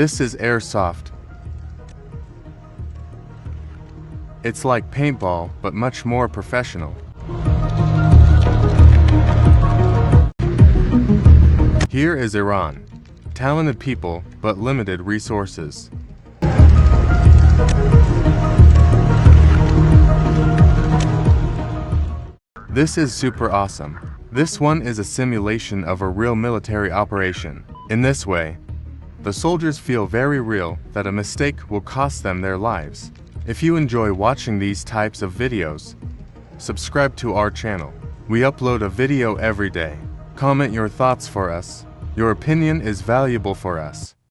This is Airsoft. It's like paintball, but much more professional. Here is Iran. Talented people, but limited resources. This is super awesome. This one is a simulation of a real military operation. In this way, the soldiers feel very real that a mistake will cost them their lives. If you enjoy watching these types of videos, subscribe to our channel. We upload a video every day. Comment your thoughts for us. Your opinion is valuable for us.